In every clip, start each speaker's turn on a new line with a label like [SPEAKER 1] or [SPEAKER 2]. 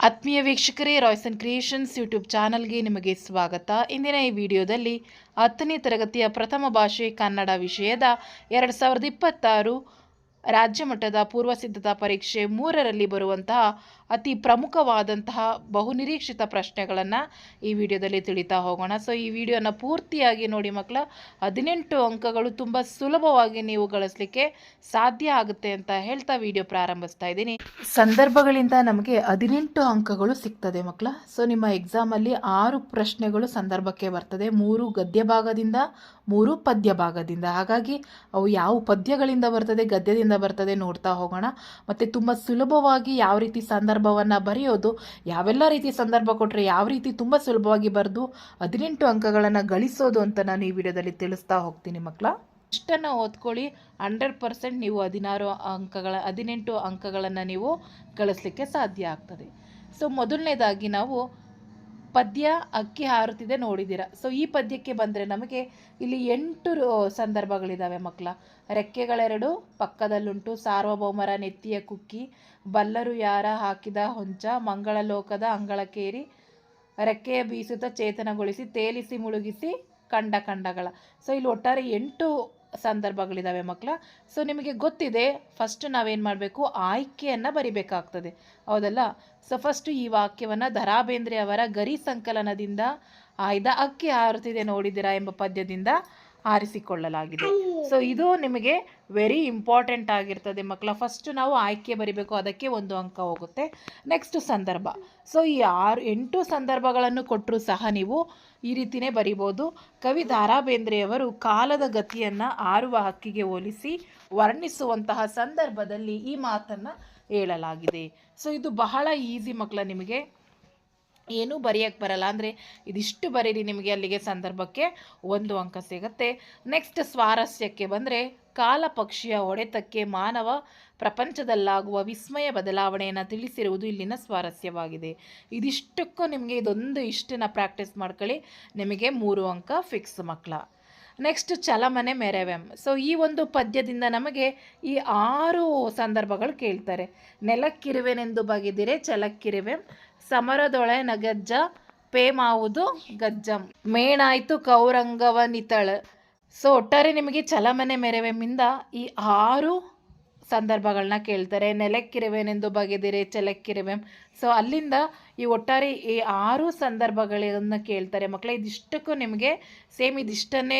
[SPEAKER 1] ಆತ್ಮೀಯ ವೀಕ್ಷಕರೇ, Royce and creations YouTube ಚಾನಲ್ಗೆ ನಿಮಗೆ ಸ್ವಾಗತ. ಇಂದಿನ ಈ ವಿಡಿಯೋದಲ್ಲಿ 10ನೇ ತರಗತಿಯ ಪ್ರಥಮ ಭಾಷೆ ಕನ್ನಡ ವಿಷಯದ 2026 ರಾಜ್ಯ ಮಟ್ಟದ ಪೂರ್ವ ಸಿದ್ಧತಾ ಪರೀಕ್ಷೆ 3ರಲ್ಲಿ ಬರುವಂತಹ ಅತಿ ಪ್ರಮುಖವಾದಂತಹ ಬಹುನಿರೀಕ್ಷಿತ ಪ್ರಶ್ನೆಗಳನ್ನು ಈ ವಿಡಿಯೋದಲ್ಲಿ ತಿಳಿತಾ ಹೋಗೋಣ. ಸೊ ಈ ವಿಡಿಯೋನ ಪೂರ್ತಿಯಾಗಿ ನೋಡಿ ಮಕ್ಕಳ. 18 ಅಂಕಗಳು ತುಂಬ ಸುಲಭವಾಗಿ ನೀವು ಗಳಿಸಲಿಕ್ಕೆ ಸಾಧ್ಯ ಆಗುತ್ತೆ ಅಂತ ಹೇಳ್ತಾ ವಿಡಿಯೋ ಪ್ರಾರಂಭಿಸ್ತಾ ಇದ್ದೀನಿ. ಸಂದರ್ಭಗಳಿಂದ ನಮಗೆ 18 ಅಂಕಗಳು ಸಿಗ್ತದೆ ಮಕ್ಕಳ. ಸೊ ನಿಮ್ಮ ಎಕ್ಸಾಮಲ್ಲಿ 6 ಪ್ರಶ್ನೆಗಳು ಸಂದರ್ಭಕ್ಕೆ ಬರ್ತದೆ, 3 ಗದ್ಯ ಭಾಗದಿಂದ 3 ಪದ್ಯ ಭಾಗದಿಂದ. ಹಾಗಾಗಿ ಅವು ಯಾವ ಪದ್ಯಗಳಿಂದ ಬರ್ತದೆ ಗದ್ಯದಿಂದ ಬರ್ತದೆ ನೋಡ್ತಾ ಹೋಗೋಣ. ಮತ್ತು ತುಂಬ ಸುಲಭವಾಗಿ ಯಾವ ರೀತಿ ಸಂದರ್ಭವನ್ನು ಬರೆಯೋದು, ಯಾವೆಲ್ಲ ರೀತಿ ಸಂದರ್ಭ ಕೊಟ್ಟರೆ ಯಾವ ರೀತಿ ತುಂಬ ಸುಲಭವಾಗಿ ಬರೆದು 18 ಅಂಕಗಳನ್ನು ಗಳಿಸೋದು ಅಂತ ನಾನು ಈ ವಿಡಿಯೋದಲ್ಲಿ ತಿಳಿಸ್ತಾ ಹೋಗ್ತೀನಿ ಮಕ್ಕಳ. ಇಷ್ಟನ್ನು ಓದ್ಕೊಳ್ಳಿ, 100% ನೀವು 18 ಅಂಕಗಳನ್ನು ನೀವು ಗಳಿಸಲಿಕ್ಕೆ ಸಾಧ್ಯ ಆಗ್ತದೆ. ಸೊ ಮೊದಲನೇದಾಗಿ ನಾವು ಪದ್ಯ ಅಕ್ಕಿ ಹಾರುತ್ತಿದೆ ನೋಡಿದ್ದೀರಾ. ಸೊ ಈ ಪದ್ಯಕ್ಕೆ ಬಂದರೆ ನಮಗೆ ಇಲ್ಲಿ 8 ಸಂದರ್ಭಗಳಿದ್ದಾವೆ ಮಕ್ಕಳ. ರೆಕ್ಕೆಗಳೆರಡು ಪಕ್ಕದಲ್ಲುಂಟು, ಸಾರ್ವಭೌಮರ ನೆತ್ತಿಯ ಕುಕ್ಕಿ, ಬಲ್ಲರು ಯಾರ ಹಾಕಿದ ಹೊಂಚ, ಮಂಗಳ ಲೋಕದ ಅಂಗಳಕ್ಕೇರಿ, ರೆಕ್ಕೆಯ ಬೀಸುತ್ತ ಚೇತನಗೊಳಿಸಿ, ತೇಲಿಸಿ ಮುಳುಗಿಸಿ ಕಂಡ ಕಂಡಗಳ. ಸೊ ಇಲ್ಲಿ ಒಟ್ಟಾರೆ 8 ಸಂದರ್ಭಗಳಿದ್ದಾವೆ ಮಕ್ಕಳ. ಸೊ ನಿಮಗೆ ಗೊತ್ತಿದೆ, ಫಸ್ಟ್ ನಾವೇನು ಮಾಡಬೇಕು, ಆಯ್ಕೆಯನ್ನು ಬರಿಬೇಕಾಗ್ತದೆ, ಹೌದಲ್ಲ. ಸೊ ಫಸ್ಟು ಈ ವಾಕ್ಯವನ್ನು ದ.ರಾ ಬೇಂದ್ರೆ ಅವರ ಗರಿ ಸಂಕಲನದಿಂದ ಆಯ್ದ ಅಕ್ಕಿ ಹಾರುತ್ತಿದೆ ನೋಡಿದಿರಾ ಎಂಬ ಪದ್ಯದಿಂದ ಆರಿಸಿಕೊಳ್ಳಲಾಗಿದೆ. ಸೊ ಇದು ನಿಮಗೆ ವೆರಿ ಇಂಪಾರ್ಟೆಂಟ್ ಆಗಿರ್ತದೆ ಮಕ್ಕಳ. ಫಸ್ಟ್ ನಾವು ಆಯ್ಕೆ ಬರಿಬೇಕು, ಅದಕ್ಕೆ 1 ಅಂಕ ಹೋಗುತ್ತೆ. ನೆಕ್ಸ್ಟ್ ಸಂದರ್ಭ. ಸೊ ಈ 8 ಸಂದರ್ಭಗಳನ್ನು ಕೊಟ್ಟರೂ ಸಹ ನೀವು ಈ ರೀತಿಯೇ ಬರಿಬೋದು. ಕವಿ ದ.ರಾ ಬೇಂದ್ರೆಯವರು ಕಾಲದ ಗತಿಯನ್ನು ಆರುವ ಹಕ್ಕಿಗೆ ಹೋಲಿಸಿ ವರ್ಣಿಸುವಂತಹ ಸಂದರ್ಭದಲ್ಲಿ ಈ ಮಾತನ್ನು ಹೇಳಲಾಗಿದೆ. ಸೊ ಇದು ಬಹಳ ಈಸಿ ಮಕ್ಕಳ, ನಿಮಗೆ ಏನೂ ಬರೆಯೋಕ್ಕೆ ಬರಲ್ಲ. ಅಂದರೆ ಇದಿಷ್ಟು ಬರೀರಿ, ನಿಮಗೆ ಅಲ್ಲಿಗೆ ಸಂದರ್ಭಕ್ಕೆ 1 ಅಂಕ ಸಿಗುತ್ತೆ. ನೆಕ್ಸ್ಟ್ ಸ್ವಾರಸ್ಯಕ್ಕೆ ಬಂದರೆ, ಕಾಲ ಪಕ್ಷಿಯ ಹೊಡೆತಕ್ಕೆ ಮಾನವ ಪ್ರಪಂಚದಲ್ಲಾಗುವ ವಿಸ್ಮಯ ಬದಲಾವಣೆಯನ್ನು ತಿಳಿಸಿರುವುದು ಇಲ್ಲಿನ ಸ್ವಾರಸ್ಯವಾಗಿದೆ. ಇದಿಷ್ಟಕ್ಕೂ ನಿಮಗೆ ಇಷ್ಟನ್ನು ಪ್ರಾಕ್ಟೀಸ್ ಮಾಡ್ಕೊಳ್ಳಿ, ನಿಮಗೆ 3 ಅಂಕ ಫಿಕ್ಸ್ ಮಕ್ಕಳ. ನೆಕ್ಸ್ಟ್ ಚಲಮನೆ ಮೆರೆವೆಂ. ಸೊ ಈ ಒಂದು ಪದ್ಯದಿಂದ ನಮಗೆ ಈ 6 ಸಂದರ್ಭಗಳು ಕೇಳ್ತಾರೆ. ನೆಲಕ್ಕಿರುವೆನೆಂದು ಬಗೆದಿರೆ ಛಲಕ್ಕಿರುವೆಂ, ಸಮರದೊಳೆ ನಗಜ್ಜ ಪೇಮಾವುದು ಗಜ್ಜಂ, ಮೇಣಾಯ್ತು ಕೌರಂಗವನಿತಳ. ಸೊ ಒಟ್ಟಾರೆ ನಿಮಗೆ ಚಲಮನೆ ಮೆರೆವೆಂಮಿಂದ ಈ 6 ಸಂದರ್ಭಗಳನ್ನ ಕೇಳ್ತಾರೆ. ನೆಲಕ್ಕಿರುವೆನೆಂದು ಬಗೆದಿರೆ ಛಲಕ್ಕಿರುವೆಂ. ಸೊ ಅಲ್ಲಿಂದ ಈ ಒಟ್ಟಾರೆ ಈ 6 ಸಂದರ್ಭಗಳನ್ನು ಕೇಳ್ತಾರೆ ಮಕ್ಕಳೇ. ಇದಿಷ್ಟಕ್ಕೂ ನಿಮಗೆ ಸೇಮ್ ಇದಿಷ್ಟನ್ನೇ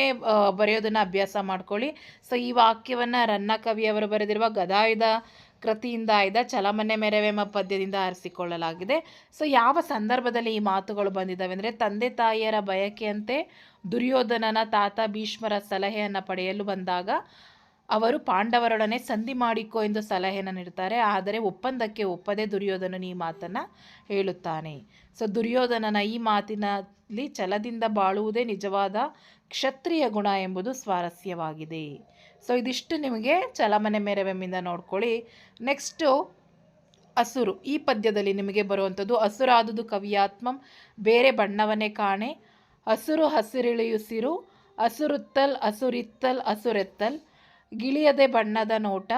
[SPEAKER 1] ಬರೆಯೋದನ್ನು ಅಭ್ಯಾಸ ಮಾಡ್ಕೊಳ್ಳಿ. ಸೊ ಈ ವಾಕ್ಯವನ್ನು ರನ್ನ ಕವಿಯವರು ಬರೆದಿರುವ ಗದಾಯುಧ ಕೃತಿಯಿಂದ ಆಯ್ದ ಚಲಮನೆ ಮೆರೆವೆಂಬ ಪದ್ಯದಿಂದ ಆರಿಸಿಕೊಳ್ಳಲಾಗಿದೆ. ಸೊ ಯಾವ ಸಂದರ್ಭದಲ್ಲಿ ಈ ಮಾತುಗಳು ಬಂದಿದ್ದಾವೆ ಅಂದರೆ, ತಂದೆ ತಾಯಿಯರ ಬಯಕೆಯಂತೆ ದುರ್ಯೋಧನನ ತಾತ ಭೀಷ್ಮರ ಸಲಹೆಯನ್ನು ಪಡೆಯಲು ಬಂದಾಗ ಅವರು ಪಾಂಡವರೊಡನೆ ಸಂಧಿ ಮಾಡಿಕೊ ಎಂದು ಸಲಹೆಯನ್ನು ನೀಡ್ತಾರೆ. ಆದರೆ ಒಪ್ಪಂದಕ್ಕೆ ಒಪ್ಪದೆ ದುರ್ಯೋಧನನು ಈ ಮಾತನ್ನು ಹೇಳುತ್ತಾನೆ. ಸೊ ದುರ್ಯೋಧನನ ಈ ಮಾತಿನಲ್ಲಿ ಛಲದಿಂದ ಬಾಳುವುದೇ ನಿಜವಾದ ಕ್ಷತ್ರಿಯ ಗುಣ ಎಂಬುದು ಸ್ವಾರಸ್ಯವಾಗಿದೆ. ಸೊ ಇದಿಷ್ಟು ನಿಮಗೆ ಚಲಮನೆ ಮೆರೆವೆಂಬಿಂದ ನೋಡ್ಕೊಳ್ಳಿ. ನೆಕ್ಸ್ಟು ಅಸುರು. ಈ ಪದ್ಯದಲ್ಲಿ ನಿಮಗೆ ಬರುವಂಥದ್ದು, ಅಸುರಾದುದು ಕವಿಯಾತ್ಮಂ ಬೇರೆ ಬಣ್ಣವನ್ನೇ ಕಾಣೆ, ಹಸುರು ಹಸಿರಿಳಿಯುಸಿರು, ಹಸುರುತ್ತಲ್ ಹಸುರಿತ್ತಲ್ ಹಸುರೆತ್ತಲ್, ಗಿಳಿಯದೆ ಬಣ್ಣದ ನೋಟ,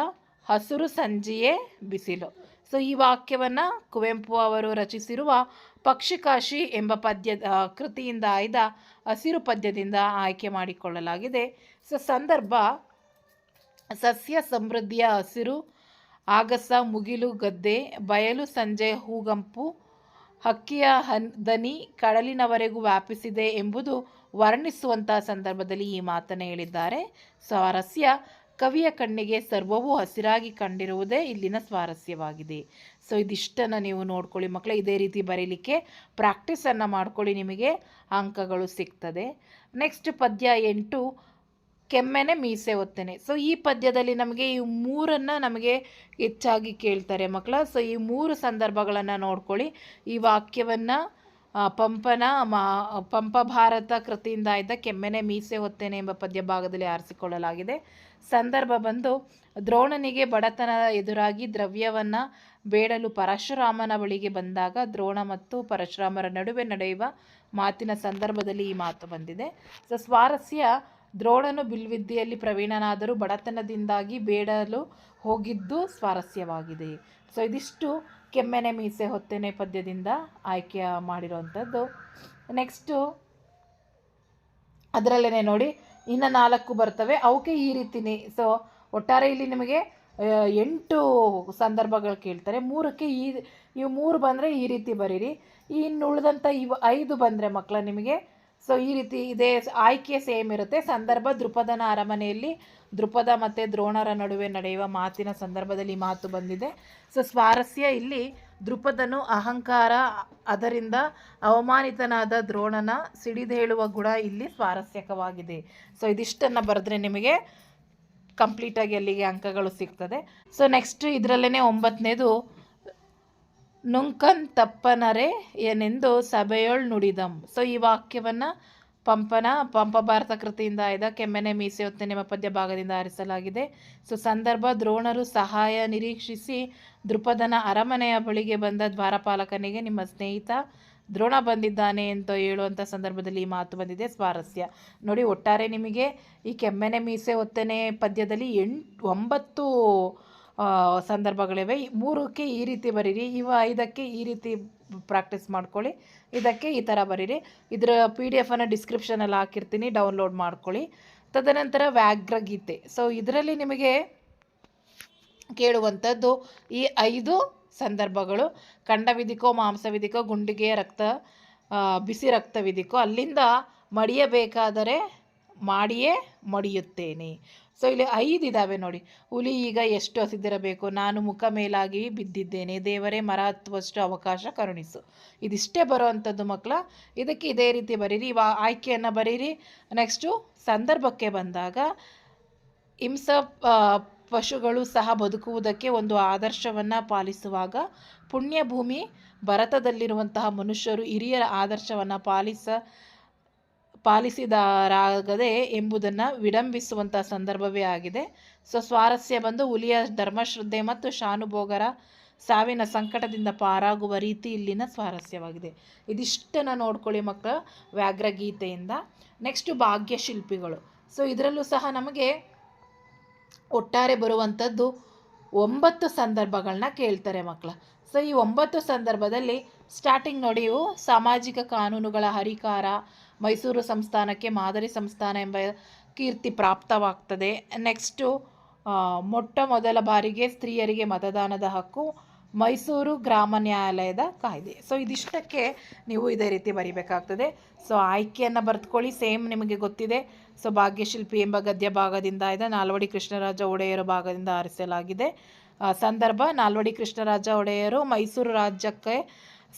[SPEAKER 1] ಹಸುರು ಸಂಜೆಯೇ ಬಿಸಿಲು. ಸೊ ಈ ವಾಕ್ಯವನ್ನು ಕುವೆಂಪು ಅವರು ರಚಿಸಿರುವ ಪಕ್ಷಿಕಾಶಿ ಎಂಬ ಕೃತಿಯಿಂದ ಆಯ್ದ ಹಸಿರು ಪದ್ಯದಿಂದ ಆಯ್ಕೆ ಮಾಡಿಕೊಳ್ಳಲಾಗಿದೆ. ಸೊ ಸಂದರ್ಭ ಸಸ್ಯ ಸಮೃದ್ಧಿಯ ಹಸಿರು, ಆಗಸ ಮುಗಿಲು ಗದ್ದೆ, ಬಯಲು ಸಂಜೆ ಹೂಗಂಪು, ಹಕ್ಕಿಯ ದನಿ ಕಡಲಿನವರೆಗೂ ವ್ಯಾಪಿಸಿದೆ ಎಂಬುದು ವರ್ಣಿಸುವಂತಹ ಸಂದರ್ಭದಲ್ಲಿ ಈ ಮಾತನ್ನು ಹೇಳಿದ್ದಾರೆ. ಸ್ವಾರಸ್ಯ, ಕವಿಯ ಕಣ್ಣಿಗೆ ಸರ್ವವೂ ಹಸಿರಾಗಿ ಕಂಡಿರುವುದೇ ಇಲ್ಲಿನ ಸ್ವಾರಸ್ಯವಾಗಿದೆ. ಸೊ ಇದಿಷ್ಟನ್ನು ನೀವು ನೋಡ್ಕೊಳ್ಳಿ ಮಕ್ಕಳೇ. ಇದೇ ರೀತಿ ಬರೀಲಿಕ್ಕೆ ಪ್ರಾಕ್ಟೀಸನ್ನು ಮಾಡ್ಕೊಳ್ಳಿ, ನಿಮಗೆ ಅಂಕಗಳು ಸಿಗ್ತದೆ. ನೆಕ್ಸ್ಟ್ ಪದ್ಯ 8, ಕೆಮ್ಮೆನೆ ಮೀಸೆ ಒತ್ತನೆ. ಸೊ ಈ ಪದ್ಯದಲ್ಲಿ ನಮಗೆ ಈ 3 ನಮಗೆ ಹೆಚ್ಚಾಗಿ ಕೇಳ್ತಾರೆ ಮಕ್ಕಳ. ಸೊ ಈ 3 ಸಂದರ್ಭಗಳನ್ನು ನೋಡ್ಕೊಳ್ಳಿ. ಈ ವಾಕ್ಯವನ್ನು ಪಂಪ ಭಾರತ ಕೃತಿಯಿಂದ ಆಯ್ದ ಕೆಮ್ಮೆನೆ ಮೀಸೆ ಹೊತ್ತೇನೆ ಎಂಬ ಪದ್ಯ ಭಾಗದಲ್ಲಿ ಆರಿಸಿಕೊಳ್ಳಲಾಗಿದೆ. ಸಂದರ್ಭ ಬಂದು, ದ್ರೋಣನಿಗೆ ಬಡತನ ಎದುರಾಗಿ ದ್ರವ್ಯವನ್ನು ಬೇಡಲು ಪರಶುರಾಮನ ಬಳಿಗೆ ಬಂದಾಗ ದ್ರೋಣ ಮತ್ತು ಪರಶುರಾಮರ ನಡುವೆ ನಡೆಯುವ ಮಾತಿನ ಸಂದರ್ಭದಲ್ಲಿ ಈ ಮಾತು ಬಂದಿದೆ. ಸೊ ಸ್ವಾರಸ್ಯ, ದ್ರೋಣನು ಬಿಲ್ವಿದ್ಯೆಯಲ್ಲಿ ಪ್ರವೀಣನಾದರೂ ಬಡತನದಿಂದಾಗಿ ಬೇಡಲು ಹೋಗಿದ್ದು ಸ್ವಾರಸ್ಯವಾಗಿದೆ. ಸೊ ಇದಿಷ್ಟು ಕೆಮ್ಮೆನೆ ಮೀಸೆ ಹೊತ್ತೇನೆ ಪದ್ಯದಿಂದ ಆಯ್ಕೆ ಮಾಡಿರೋವಂಥದ್ದು. ನೆಕ್ಸ್ಟು ಅದರಲ್ಲೇ ನೋಡಿ ಇನ್ನು 4 ಬರ್ತವೆ, ಅವಕ್ಕೆ ಈ ರೀತಿನೇ. ಸೊ ಒಟ್ಟಾರೆ ಇಲ್ಲಿ ನಿಮಗೆ 8 ಸಂದರ್ಭಗಳು ಕೇಳ್ತಾರೆ. 3ಕ್ಕೆ ಇವು 3 ಬಂದರೆ ಈ ರೀತಿ ಬರೀರಿ. ಇನ್ನು ಉಳಿದಂಥ ಇವು 5 ಬಂದರೆ ಮಕ್ಕಳ ನಿಮಗೆ ಸೊ ಈ ರೀತಿ ಇದೇ ಆಯ್ಕೆ ಸೇಮ್ ಇರುತ್ತೆ. ಸಂದರ್ಭ ದೃಪದನ ಅರಮನೆಯಲ್ಲಿ ದೃಪದ ಮತ್ತು ದ್ರೋಣರ ನಡುವೆ ನಡೆಯುವ ಮಾತಿನ ಸಂದರ್ಭದಲ್ಲಿ ಮಾತು ಬಂದಿದೆ. ಸೊ ಸ್ವಾರಸ್ಯ ಇಲ್ಲಿ ದೃಪದನು ಅಹಂಕಾರ, ಅದರಿಂದ ಅವಮಾನಿತನಾದ ದ್ರೋಣನ ಸಿಡಿದೇಳುವ ಗುಣ ಇಲ್ಲಿ ಸ್ವಾರಸ್ಯಕವಾಗಿದೆ. ಸೊ ಇದಿಷ್ಟನ್ನು ಬರೆದ್ರೆ ನಿಮಗೆ ಕಂಪ್ಲೀಟಾಗಿ ಅಲ್ಲಿಗೆ ಅಂಕಗಳು ಸಿಗ್ತದೆ. ಸೊ ನೆಕ್ಸ್ಟ್ ಇದರಲ್ಲೇ 9ನೇದು ನುಂಕನ್ ತಪ್ಪನರೆ ಏನೆಂದು ಸಭೆಯೊಳ್ ನುಡಿದಂ. ಸೊ ಈ ವಾಕ್ಯವನ್ನು ಪಂಪ ಭಾರತ ಕೃತಿಯಿಂದ ಆಯ್ದ ಕೆಮ್ಮೆನೆ ಮೀಸೆ ಹೊತ್ತೆ ನಿಮ್ಮ ಪದ್ಯ ಭಾಗದಿಂದ ಆರಿಸಲಾಗಿದೆ. ಸೊ ಸಂದರ್ಭ ದ್ರೋಣರು ಸಹಾಯ ನಿರೀಕ್ಷಿಸಿ ದೃಪದನ ಅರಮನೆಯ ಬಳಿಗೆ ಬಂದ ದ್ವಾರಪಾಲಕನಿಗೆ ನಿಮ್ಮ ಸ್ನೇಹಿತ ದ್ರೋಣ ಬಂದಿದ್ದಾನೆ ಅಂತ ಹೇಳುವಂಥ ಸಂದರ್ಭದಲ್ಲಿ ಈ ಮಾತು ಬಂದಿದೆ. ಸ್ವಾರಸ್ಯ ನೋಡಿ, ಒಟ್ಟಾರೆ ನಿಮಗೆ ಈ ಕೆಮ್ಮೆನೆ ಮೀಸೆ ಹೊತ್ತನೆ ಪದ್ಯದಲ್ಲಿ 9 ಸಂದರ್ಭಗಳಿವೆ. 3ಕ್ಕೆ ಈ ರೀತಿ ಬರೀರಿ, ಇವು 5ಕ್ಕೆ ಈ ರೀತಿ ಪ್ರಾಕ್ಟೀಸ್ ಮಾಡ್ಕೊಳ್ಳಿ, ಇದಕ್ಕೆ ಈ ಥರ ಬರೀರಿ. ಇದರ PDF ಡಿಸ್ಕ್ರಿಪ್ಷನಲ್ಲಿ ಹಾಕಿರ್ತೀನಿ, ಡೌನ್ಲೋಡ್ ಮಾಡ್ಕೊಳ್ಳಿ. ತದನಂತರ ವ್ಯಾಘ್ರಗೀತೆ. ಸೊ ಇದರಲ್ಲಿ ನಿಮಗೆ ಕೇಳುವಂಥದ್ದು ಈ 5 ಸಂದರ್ಭಗಳು. ಖಂಡವಿಧಿಕೋ, ಮಾಂಸವಿಧಿಕೋ, ಗುಂಡಿಗೆಯ ರಕ್ತ, ಬಿಸಿ ರಕ್ತವಿಧಿಕೋ, ಅಲ್ಲಿಂದ ಮಡಿಯಬೇಕಾದರೆ ಮಾಡಿಯೇ ಮಡಿಯುತ್ತೇನೆ. ಸೊ ಇಲ್ಲಿ 5 ಇದ್ದಾವೆ ನೋಡಿ. ಹುಲಿ ಈಗ ಎಷ್ಟು ಹಸಿದಿರಬೇಕು, ನಾನು ಮುಖ ಮೇಲಾಗಿ ಬಿದ್ದಿದ್ದೇನೆ, ದೇವರೇ ಮರ ಹತ್ತುವಷ್ಟು ಅವಕಾಶ ಕರುಣಿಸು. ಇದಿಷ್ಟೇ ಬರುವಂಥದ್ದು ಮಕ್ಕಳ. ಇದಕ್ಕೆ ಇದೇ ರೀತಿ ಬರೀರಿ, ಆಯ್ಕೆಯನ್ನು ಬರೀರಿ. ನೆಕ್ಸ್ಟು ಸಂದರ್ಭಕ್ಕೆ ಬಂದಾಗ ಹಿಂಸ ಪಶುಗಳು ಸಹ ಬದುಕುವುದಕ್ಕೆ ಒಂದು ಆದರ್ಶವನ್ನು ಪಾಲಿಸುವಾಗ ಪುಣ್ಯಭೂಮಿ ಭರತದಲ್ಲಿರುವಂತಹ ಮನುಷ್ಯರು ಹಿರಿಯರ ಆದರ್ಶವನ್ನು ಪಾಲಿಸಿದರಾಗದೆ ಎಂಬುದನ್ನು ವಿಡಂಬಿಸುವಂಥ ಸಂದರ್ಭವೇ ಆಗಿದೆ. ಸೊ ಸ್ವಾರಸ್ಯ ಬಂದು ಹುಲಿಯ ಧರ್ಮಶ್ರದ್ಧೆ ಮತ್ತು ಶಾನುಭೋಗರ ಸಾವಿನ ಸಂಕಟದಿಂದ ಪಾರಾಗುವ ರೀತಿ ಇಲ್ಲಿನ ಸ್ವಾರಸ್ಯವಾಗಿದೆ. ಇದಿಷ್ಟನ್ನು ನೋಡ್ಕೊಳ್ಳಿ ಮಕ್ಕಳ ವ್ಯಾಘ್ರಗೀತೆಯಿಂದ. ನೆಕ್ಸ್ಟು ಭಾಗ್ಯಶಿಲ್ಪಿಗಳು. ಸೊ ಇದರಲ್ಲೂ ಸಹ ನಮಗೆ ಒಟ್ಟಾರೆ ಬರುವಂಥದ್ದು 9 ಸಂದರ್ಭಗಳನ್ನ ಕೇಳ್ತಾರೆ ಮಕ್ಕಳ. ಸೊ ಈ 9 ಸಂದರ್ಭದಲ್ಲಿ ಸ್ಟಾರ್ಟಿಂಗ್ ನೋಡಿ, ಇವು ಸಾಮಾಜಿಕ ಕಾನೂನುಗಳ ಹರಿಕಾರ, ಮೈಸೂರು ಸಂಸ್ಥಾನಕ್ಕೆ ಮಾದರಿ ಸಂಸ್ಥಾನ ಎಂಬ ಕೀರ್ತಿ ಪ್ರಾಪ್ತವಾಗ್ತದೆ. ನೆಕ್ಸ್ಟು ಮೊಟ್ಟ ಮೊದಲ ಬಾರಿಗೆ ಸ್ತ್ರೀಯರಿಗೆ ಮತದಾನದ ಹಕ್ಕು, ಮೈಸೂರು ಗ್ರಾಮ ನ್ಯಾಯಾಲಯದ ಕಾಯ್ದೆ. ಸೊ ಇದಿಷ್ಟಕ್ಕೆ ನೀವು ಇದೇ ರೀತಿ ಬರಿಬೇಕಾಗ್ತದೆ. ಸೊ ಆಯ್ಕೆಯನ್ನು ಬರೆದುಕೊಳ್ಳಿ, ಸೇಮ್ ನಿಮಗೆ ಗೊತ್ತಿದೆ. ಸೊ ಭಾಗ್ಯಶಿಲ್ಪಿ ಎಂಬ ಗದ್ಯ ಭಾಗದಿಂದ ಆಯ್ದ ನಾಲ್ವಡಿ ಕೃಷ್ಣರಾಜ ಒಡೆಯರು ಭಾಗದಿಂದ ಆರಿಸಲಾಗಿದೆ. ಸಂದರ್ಭ ನಾಲ್ವಡಿ ಕೃಷ್ಣರಾಜ ಒಡೆಯರು ಮೈಸೂರು ರಾಜ್ಯಕ್ಕೆ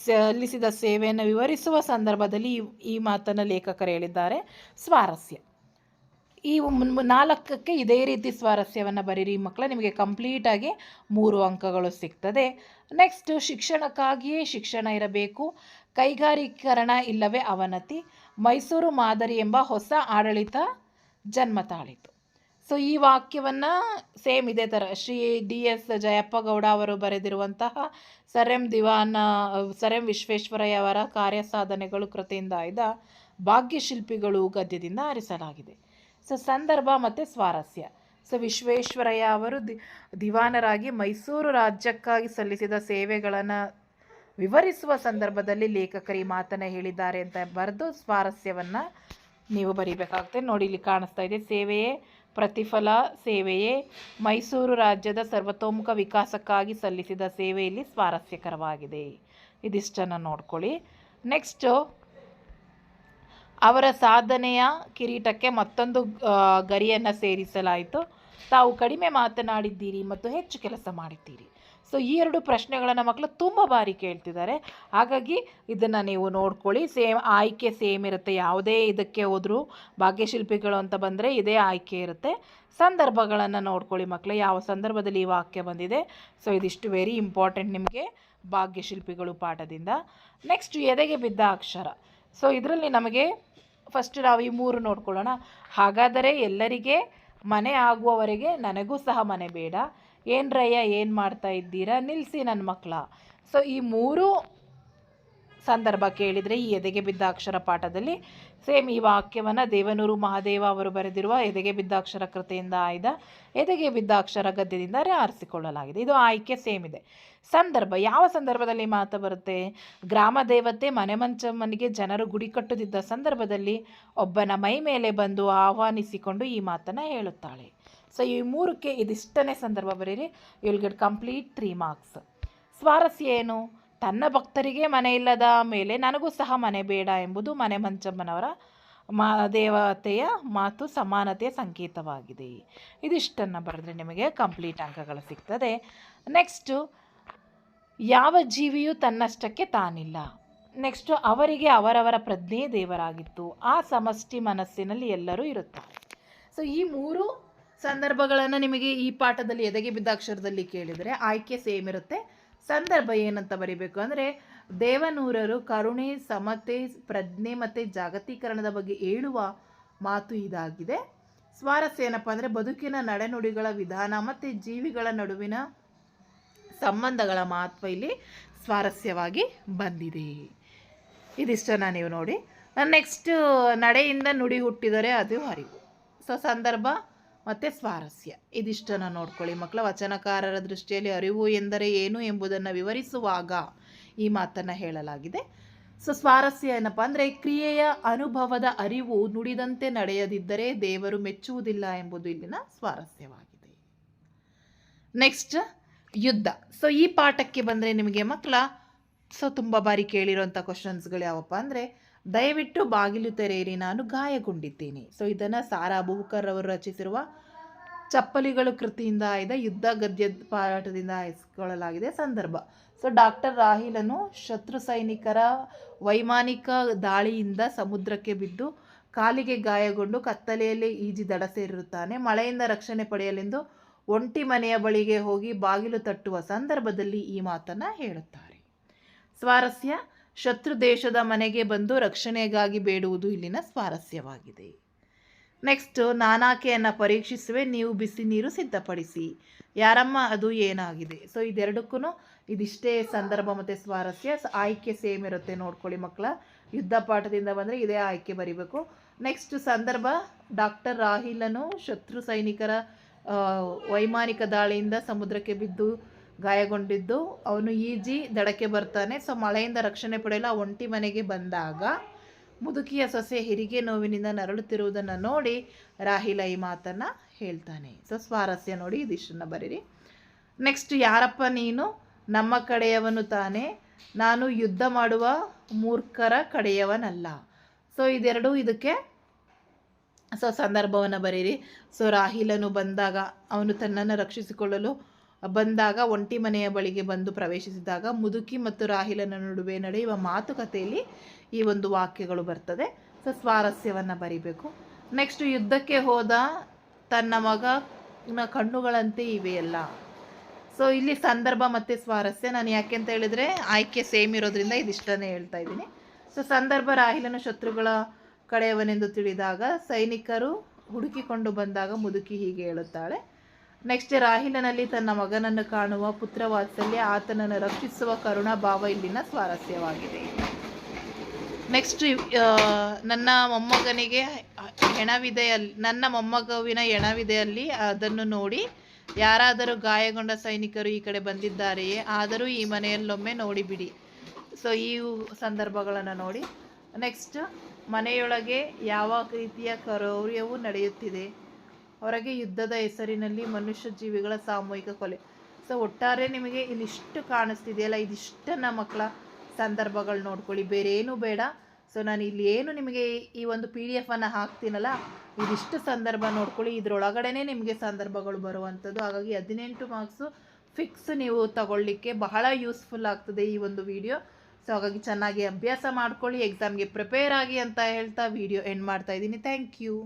[SPEAKER 1] ಸಲ್ಲಿಸಿದ ಸೇವೆಯನ್ನು ವಿವರಿಸುವ ಸಂದರ್ಭದಲ್ಲಿ ಈ ಮಾತನ್ನು ಲೇಖಕರು ಹೇಳಿದ್ದಾರೆ. ಸ್ವಾರಸ್ಯ ಈ 4ಕ್ಕೆ ಇದೇ ರೀತಿ ಸ್ವಾರಸ್ಯವನ್ನು ಬರೀರಿ ಮಕ್ಕಳ, ನಿಮಗೆ ಕಂಪ್ಲೀಟಾಗಿ 3 ಅಂಕಗಳು ಸಿಗ್ತದೆ. ನೆಕ್ಸ್ಟ್ ಶಿಕ್ಷಣಕ್ಕಾಗಿಯೇ ಶಿಕ್ಷಣ ಇರಬೇಕು, ಕೈಗಾರೀಕರಣ ಇಲ್ಲವೇ ಅವನತಿ, ಮೈಸೂರು ಮಾದರಿ ಎಂಬ ಹೊಸ ಆಡಳಿತ ಜನ್ಮ ತಾಳಿತು. ಸೊ ಈ ವಾಕ್ಯವನ್ನು ಸೇಮ್ ಇದೇ ಥರ ಶ್ರೀ DS ಜಯಪ್ಪ ಗೌಡ ಅವರು ಬರೆದಿರುವಂತಹ ಸರ್ ಎಂ ವಿಶ್ವೇಶ್ವರಯ್ಯ ಅವರ ಕಾರ್ಯಸಾಧನೆಗಳು ಕೃತಿಯಿಂದ ಆಯ್ದ ಭಾಗ್ಯಶಿಲ್ಪಿಗಳು ಗದ್ಯದಿಂದ ಆರಿಸಲಾಗಿದೆ. ಸೊ ಸಂದರ್ಭ ಮತ್ತು ಸ್ವಾರಸ್ಯ. ಸೊ ವಿಶ್ವೇಶ್ವರಯ್ಯ ಅವರು ದಿವಾನರಾಗಿ ಮೈಸೂರು ರಾಜ್ಯಕ್ಕಾಗಿ ಸಲ್ಲಿಸಿದ ಸೇವೆಗಳನ್ನು ವಿವರಿಸುವ ಸಂದರ್ಭದಲ್ಲಿ ಲೇಖಕರು ಈ ಮಾತನ್ನು ಹೇಳಿದ್ದಾರೆ ಅಂತ ಬರೆದು ಸ್ವಾರಸ್ಯವನ್ನು ನೀವು ಬರೀಬೇಕಾಗುತ್ತೆ. ನೋಡಿ, ಇಲ್ಲಿ ಕಾಣಿಸ್ತಾ ಇದೆ, ಸೇವೆಯೇ ಪ್ರತಿಫಲ, ಸೇವೆಯೇ ಮೈಸೂರು ರಾಜ್ಯದ ಸರ್ವತೋಮುಖ ವಿಕಾಸಕ್ಕಾಗಿ ಸಲ್ಲಿಸಿದ ಸೇವೆಯಲ್ಲಿ ಸ್ವಾರಸ್ಯಕರವಾಗಿದೆ. ಇದಿಷ್ಟನ್ನು ನೋಡ್ಕೊಳ್ಳಿ. ನೆಕ್ಸ್ಟು ಅವರ ಸಾಧನೆಯ ಕಿರೀಟಕ್ಕೆ ಮತ್ತೊಂದು ಗರಿಯನ್ನು ಸೇರಿಸಲಾಯಿತು. ತಾವು ಕಡಿಮೆ ಮಾತನಾಡಿದ್ದೀರಿ ಮತ್ತು ಹೆಚ್ಚು ಕೆಲಸ ಮಾಡಿದ್ದೀರಿ. ಸೊ ಈ 2 ಪ್ರಶ್ನೆಗಳನ್ನು ಮಕ್ಕಳು ತುಂಬ ಬಾರಿ ಕೇಳ್ತಿದ್ದಾರೆ. ಹಾಗಾಗಿ ಇದನ್ನು ನೀವು ನೋಡ್ಕೊಳ್ಳಿ. ಆಯ್ಕೆ ಸೇಮ್ ಇರುತ್ತೆ. ಯಾವುದೇ ಇದಕ್ಕೆ ಹೋದರೂ ಭಾಗ್ಯಶಿಲ್ಪಿಗಳು ಅಂತ ಬಂದರೆ ಇದೇ ಆಯ್ಕೆ ಇರುತ್ತೆ. ಸಂದರ್ಭಗಳನ್ನು ನೋಡ್ಕೊಳ್ಳಿ ಮಕ್ಕಳು, ಯಾವ ಸಂದರ್ಭದಲ್ಲಿ ಈ ವಾಕ್ಯ ಬಂದಿದೆ. ಸೊ ಇದಿಷ್ಟು ವೆರಿ ಇಂಪಾರ್ಟೆಂಟ್ ನಿಮಗೆ ಭಾಗ್ಯಶಿಲ್ಪಿಗಳು ಪಾಠದಿಂದ. ನೆಕ್ಸ್ಟ್ ಎದೆಗೆ ಬಿದ್ದ ಅಕ್ಷರ. ಸೊ ಇದರಲ್ಲಿ ನಮಗೆ ಫಸ್ಟ್ ನಾವು ಈ 3 ನೋಡ್ಕೊಳ್ಳೋಣ. ಹಾಗಾದರೆ ಎಲ್ಲರಿಗೆ ಮನೆ ಆಗುವವರೆಗೆ ನನಗೂ ಸಹ ಮನೆ ಬೇಡ, ಏನ್ರಯ್ಯ ಏನು ಮಾಡ್ತಾ ಇದ್ದೀರಾ, ನಿಲ್ಲಿಸಿ ನನ್ನ ಮಕ್ಕಳ. ಸೊ ಈ 3 ಸಂದರ್ಭ ಕೇಳಿದರೆ ಈ ಎದೆಗೆ ಬಿದ್ದ ಅಕ್ಷರ ಪಾಠದಲ್ಲಿ ಸೇಮ್ ಈ ವಾಕ್ಯವನ್ನು ದೇವನೂರು ಮಹಾದೇವ ಅವರು ಬರೆದಿರುವ ಎದೆಗೆ ಬಿದ್ದ ಅಕ್ಷರ ಕೃತೆಯಿಂದ ಆಯ್ದ ಎದೆಗೆ ಬಿದ್ದ ಅಕ್ಷರ ಗದ್ಯದಿಂದ ಆರಿಸಿಕೊಳ್ಳಲಾಗಿದೆ. ಇದು ಆಯ್ಕೆ ಸೇಮ್ ಇದೆ. ಸಂದರ್ಭ ಯಾವ ಸಂದರ್ಭದಲ್ಲಿ ಮಾತು ಬರುತ್ತೆ? ಗ್ರಾಮ ದೇವತೆ ಮನೆಮಂಚಮ್ಮನಿಗೆ ಜನರು ಗುಡಿ ಕಟ್ಟುತ್ತಿದ್ದ ಸಂದರ್ಭದಲ್ಲಿ ಒಬ್ಬನ ಮೈ ಮೇಲೆ ಬಂದು ಆಹ್ವಾನಿಸಿಕೊಂಡು ಈ ಮಾತನ್ನು ಹೇಳುತ್ತಾಳೆ. ಸೊ ಈ ಮೂರಕ್ಕೆ ಇದಿಷ್ಟನೇ ಸಂದರ್ಭ ಬರೀರಿ. You will get complete 3 marks. ಸ್ವಾರಸ್ಯ ಏನು? ತನ್ನ ಭಕ್ತರಿಗೆ ಮನೆ ಇಲ್ಲದ ಮೇಲೆ ನನಗೂ ಸಹ ಮನೆ ಬೇಡ ಎಂಬುದು ಮನೆ ಮಂಚಮ್ಮನವರ ದೇವತೆಯ ಮಾತು ಸಮಾನತೆಯ ಸಂಕೇತವಾಗಿದೆ. ಇದಿಷ್ಟನ್ನು ಬರೆದ್ರೆ ನಿಮಗೆ ಕಂಪ್ಲೀಟ್ ಅಂಕಗಳು ಸಿಗ್ತದೆ. ನೆಕ್ಸ್ಟು, ಯಾವ ಜೀವಿಯೂ ತನ್ನಷ್ಟಕ್ಕೆ ತಾನಿಲ್ಲ. ನೆಕ್ಸ್ಟು, ಅವರಿಗೆ ಅವರವರ ಪ್ರಜ್ಞೆಯೇ ದೇವರಾಗಿತ್ತು. ಆ ಸಮಷ್ಟಿ ಮನಸ್ಸಿನಲ್ಲಿ ಎಲ್ಲರೂ ಇರುತ್ತಾರೆ. ಸೊ ಈ 3 ಸಂದರ್ಭಗಳನ್ನು ನಿಮಗೆ ಈ ಪಾಠದಲ್ಲಿ ಎದೆಗೆ ಬಿದ್ದ ಅಕ್ಷರದಲ್ಲಿ ಕೇಳಿದರೆ ಆಯ್ಕೆ ಸೇಮ್ ಇರುತ್ತೆ. ಸಂದರ್ಭ ಏನಂತ ಬರೀಬೇಕು ಅಂದರೆ, ದೇವನೂರರು ಕರುಣೆ, ಸಮತೆ, ಪ್ರಜ್ಞೆ ಮತ್ತು ಜಾಗತೀಕರಣದ ಬಗ್ಗೆ ಹೇಳುವ ಮಾತು ಇದಾಗಿದೆ. ಸ್ವಾರಸ್ಯ ಏನಪ್ಪ ಅಂದರೆ, ಬದುಕಿನ ನಡೆನುಡಿಗಳ ವಿಧಾನ ಮತ್ತು ಜೀವಿಗಳ ನಡುವಿನ ಸಂಬಂಧಗಳ ಮಹತ್ವ ಇಲ್ಲಿ ಸ್ವಾರಸ್ಯವಾಗಿ ಬಂದಿದೆ. ಇದಿಷ್ಟನ್ನು ನೀವು ನೋಡಿ. ನೆಕ್ಸ್ಟ್, ನಡೆಯಿಂದ ನುಡಿ ಹುಟ್ಟಿದರೆ ಅದು ಅರಿವು. ಸೊ ಸಂದರ್ಭ ಮತ್ತು ಸ್ವಾರಸ್ಯ ಇದಿಷ್ಟನ್ನು ನೋಡ್ಕೊಳ್ಳಿ ಮಕ್ಕಳ. ವಚನಕಾರರ ದೃಷ್ಟಿಯಲ್ಲಿ ಅರಿವು ಎಂದರೆ ಏನು ಎಂಬುದನ್ನು ವಿವರಿಸುವಾಗ ಈ ಮಾತನ್ನು ಹೇಳಲಾಗಿದೆ. ಸೊ ಸ್ವಾರಸ್ಯ ಏನಪ್ಪ ಅಂದರೆ, ಕ್ರಿಯೆಯ ಅನುಭವದ ಅರಿವು ನುಡಿದಂತೆ ನಡೆಯದಿದ್ದರೆ ದೇವರು ಮೆಚ್ಚುವುದಿಲ್ಲ ಎಂಬುದು ಇಲ್ಲಿನ ಸ್ವಾರಸ್ಯವಾಗಿದೆ. ನೆಕ್ಸ್ಟ್, ಯುದ್ಧ. ಸೊ ಈ ಪಾಠಕ್ಕೆ ಬಂದರೆ ನಿಮಗೆ ಮಕ್ಕಳ ತುಂಬ ಬಾರಿ ಕೇಳಿರೋಂಥ ಕ್ವಶನ್ಸ್ಗಳು ಯಾವಪ್ಪ ಅಂದರೆ, ದಯವಿಟ್ಟು ಬಾಗಿಲು ತೆರೆಯಿರಿ, ನಾನು ಗಾಯಗೊಂಡಿದ್ದೇನೆ. ಸೊ ಇದನ್ನು ಸಾರಾ ಅಬೂಬಕರ್ ಅವರು ರಚಿಸಿರುವ ಚಪ್ಪಲಿಗಳು ಕೃತಿಯಿಂದ ಆಯ್ದ ಯುದ್ಧ ಗದ್ಯ ಪಾಠದಿಂದ ಆಯ್ದುಕೊಳ್ಳಲಾಗಿದೆ. ಸಂದರ್ಭ, ಸೊ ಡಾಕ್ಟರ್ ರಾಹಿಲನು ಶತ್ರು ಸೈನಿಕರ ವೈಮಾನಿಕ ದಾಳಿಯಿಂದ ಸಮುದ್ರಕ್ಕೆ ಬಿದ್ದು ಕಾಲಿಗೆ ಗಾಯಗೊಂಡು ಕತ್ತಲೆಯಲ್ಲಿ ಈಜಿ ದಡ ಸೇರಿರುತ್ತಾನೆ. ಮಳೆಯಿಂದ ರಕ್ಷಣೆ ಪಡೆಯಲೆಂದು ಒಂಟಿ ಮನೆಯ ಬಳಿಗೆ ಹೋಗಿ ಬಾಗಿಲು ತಟ್ಟುವ ಸಂದರ್ಭದಲ್ಲಿ ಈ ಮಾತನ್ನು ಹೇಳುತ್ತಾರೆ. ಸ್ವಾರಸ್ಯ, ಶತ್ರು ದೇಶದ ಮನೆಗೆ ಬಂದು ರಕ್ಷಣೆಗಾಗಿ ಬೇಡುವುದು ಇಲ್ಲಿನ ಸ್ವಾರಸ್ಯವಾಗಿದೆ. ನೆಕ್ಸ್ಟ್, ನಾನಾಕೆಯನ್ನು ಪರೀಕ್ಷಿಸುವೆ, ನೀವು ಬಿಸಿ ನೀರು ಸಿದ್ಧಪಡಿಸಿ. ಯಾರಮ್ಮ ಅದು ಏನಾಗಿದೆ? ಸೊ ಇದೆರಡಕ್ಕೂ ಇದಿಷ್ಟೇ ಸಂದರ್ಭ ಮತ್ತು ಸ್ವಾರಸ್ಯ. ಆಯ್ಕೆ ಸೇಮ್ ಇರುತ್ತೆ ನೋಡ್ಕೊಳ್ಳಿ ಮಕ್ಕಳ. ಯುದ್ಧ ಪಾಠದಿಂದ ಬಂದರೆ ಇದೇ ಆಯ್ಕೆ ಬರಿಬೇಕು. ನೆಕ್ಸ್ಟ್, ಸಂದರ್ಭ, ಡಾಕ್ಟರ್ ರಾಹಿಲನು ಶತ್ರು ಸೈನಿಕರ ವೈಮಾನಿಕ ದಾಳಿಯಿಂದ ಸಮುದ್ರಕ್ಕೆ ಬಿದ್ದು ಗಾಯಗೊಂಡಿದ್ದು ಅವನು ಈಜಿ ದಡಕ್ಕೆ ಬರ್ತಾನೆ. ಸೊ ಮಳೆಯಿಂದ ರಕ್ಷಣೆ ಪಡೆಯಲು ಆ ಒಂಟಿ ಮನೆಗೆ ಬಂದಾಗ ಮುದುಕಿಯ ಸೊಸೆ ಹೆರಿಗೆ ನೋವಿನಿಂದ ನರಳುತ್ತಿರುವುದನ್ನು ನೋಡಿ ರಾಹಿಲ ಈ ಮಾತನ್ನು ಹೇಳ್ತಾನೆ. ಸೊ ಸ್ವಾರಸ್ಯ ನೋಡಿ ಇದಿಷ್ಟನ್ನು ಬರೀರಿ. ನೆಕ್ಸ್ಟ್, ಯಾರಪ್ಪ ನೀನು? ನಮ್ಮ ಕಡೆಯವನು ತಾನೇ, ನಾನು ಯುದ್ಧ ಮಾಡುವ ಮೂರ್ಖರ ಕಡೆಯವನಲ್ಲ. ಸೊ ಇದೆರಡು ಇದಕ್ಕೆ ಸೊ ಸಂದರ್ಭವನ್ನು ಬರೀರಿ. ಸೊ ರಾಹಿಲನು ಬಂದಾಗ, ಅವನು ತನ್ನನ್ನು ರಕ್ಷಿಸಿಕೊಳ್ಳಲು ಬಂದಾಗ ಒಂಟಿ ಮನೆಯ ಬಳಿಗೆ ಬಂದು ಪ್ರವೇಶಿಸಿದಾಗ ಮುದುಕಿ ಮತ್ತು ರಾಹಿಲನ ನಡುವೆ ನಡೆಯುವ ಮಾತುಕತೆಯಲ್ಲಿ ಈ ಒಂದು ವಾಕ್ಯಗಳು ಬರ್ತದೆ. ಸೊ ಸ್ವಾರಸ್ಯವನ್ನು ಬರಿಬೇಕು. ನೆಕ್ಸ್ಟ್, ಯುದ್ಧಕ್ಕೆ ಹೋದ ತನ್ನ ಮಗನ ಕಣ್ಣುಗಳಂತೆ ಇವೆಯಲ್ಲ. ಸೊ ಇಲ್ಲಿ ಸಂದರ್ಭ ಮತ್ತು ಸ್ವಾರಸ್ಯ ನಾನು ಯಾಕೆ ಅಂತ ಹೇಳಿದರೆ ಆಯ್ಕೆ ಸೇಮ್ ಇರೋದ್ರಿಂದ ಇದಿಷ್ಟನ್ನೇ ಹೇಳ್ತಾ ಇದ್ದೀನಿ. ಸೊ ಸಂದರ್ಭ, ರಾಹಿಲನು ಶತ್ರುಗಳ ಕಡೆಯವನೆಂದು ತಿಳಿದಾಗ ಸೈನಿಕರು ಹುಡುಕಿಕೊಂಡು ಬಂದಾಗ ಮುದುಕಿ ಹೀಗೆ ಹೇಳುತ್ತಾಳೆ. ನೆಕ್ಸ್ಟ್, ರಾಹಿಲನಲ್ಲಿ ತನ್ನ ಮಗನನ್ನು ಕಾಣುವ ಪುತ್ರವಾತ್ಸಲ್ಯ, ಆತನನ್ನು ರಕ್ಷಿಸುವ ಕರುಣಾಭಾವ ಇಲ್ಲಿನ ಸ್ವಾರಸ್ಯವಾಗಿದೆ. ನೆಕ್ಸ್ಟ್, ನನ್ನ ಮೊಮ್ಮಗನಿಗೆ ಹೆಣವಿದೆಯಲ್ಲಿ, ನನ್ನ ಮೊಮ್ಮಗುವಿನ ಹೆಣವಿದೆಯಲ್ಲಿ ಅದನ್ನು ನೋಡಿ ಯಾರಾದರೂ ಗಾಯಗೊಂಡ ಸೈನಿಕರು ಈ ಕಡೆ ಬಂದಿದ್ದಾರೆಯೇ? ಆದರೂ ಈ ಮನೆಯಲ್ಲೊಮ್ಮೆ ನೋಡಿಬಿಡಿ. ಸೊ ಈ ಸಂದರ್ಭಗಳನ್ನು ನೋಡಿ. ನೆಕ್ಸ್ಟ್, ಮನೆಯೊಳಗೆ ಯಾವ ರೀತಿಯ ಕ್ರೌರ್ಯವು ನಡೆಯುತ್ತಿದೆ? ಹೊರಗೆ ಯುದ್ಧದ ಹೆಸರಿನಲ್ಲಿ ಮನುಷ್ಯ ಜೀವಿಗಳ ಸಾಮೂಹಿಕ ಕೊಲೆ. ಸೊ ಒಟ್ಟಾರೆ ನಿಮಗೆ ಇಲ್ಲಿಷ್ಟು ಕಾಣಿಸ್ತಿದೆಯಲ್ಲ, ಇದಿಷ್ಟನ್ನು ಮಕ್ಕಳ ಸಂದರ್ಭಗಳು ನೋಡ್ಕೊಳ್ಳಿ, ಬೇರೆ ಏನೂ ಬೇಡ. ಸೊ ನಾನು ಇಲ್ಲಿ ಏನು ನಿಮಗೆ ಈ ಒಂದು PDF ಹಾಕ್ತೀನಲ್ಲ, ಇದಿಷ್ಟು ಸಂದರ್ಭ ನೋಡ್ಕೊಳ್ಳಿ. ಇದರೊಳಗಡೆ ನಿಮಗೆ ಸಂದರ್ಭಗಳು ಬರುವಂಥದ್ದು. ಹಾಗಾಗಿ 18 ಮಾರ್ಕ್ಸು ಫಿಕ್ಸ್ ನೀವು ತಗೊಳ್ಳಿಕ್ಕೆ ಬಹಳ ಯೂಸ್ಫುಲ್ ಆಗ್ತದೆ ಈ ಒಂದು ವಿಡಿಯೋ. ಸೊ ಹಾಗಾಗಿ ಚೆನ್ನಾಗಿ ಅಭ್ಯಾಸ ಮಾಡ್ಕೊಳ್ಳಿ, ಎಕ್ಸಾಮ್ಗೆ ಪ್ರಿಪೇರ್ ಆಗಿ ಅಂತ ಹೇಳ್ತಾ ವಿಡಿಯೋ ಎಂಡ್ ಮಾಡ್ತಾ ಇದ್ದೀನಿ. Thank you.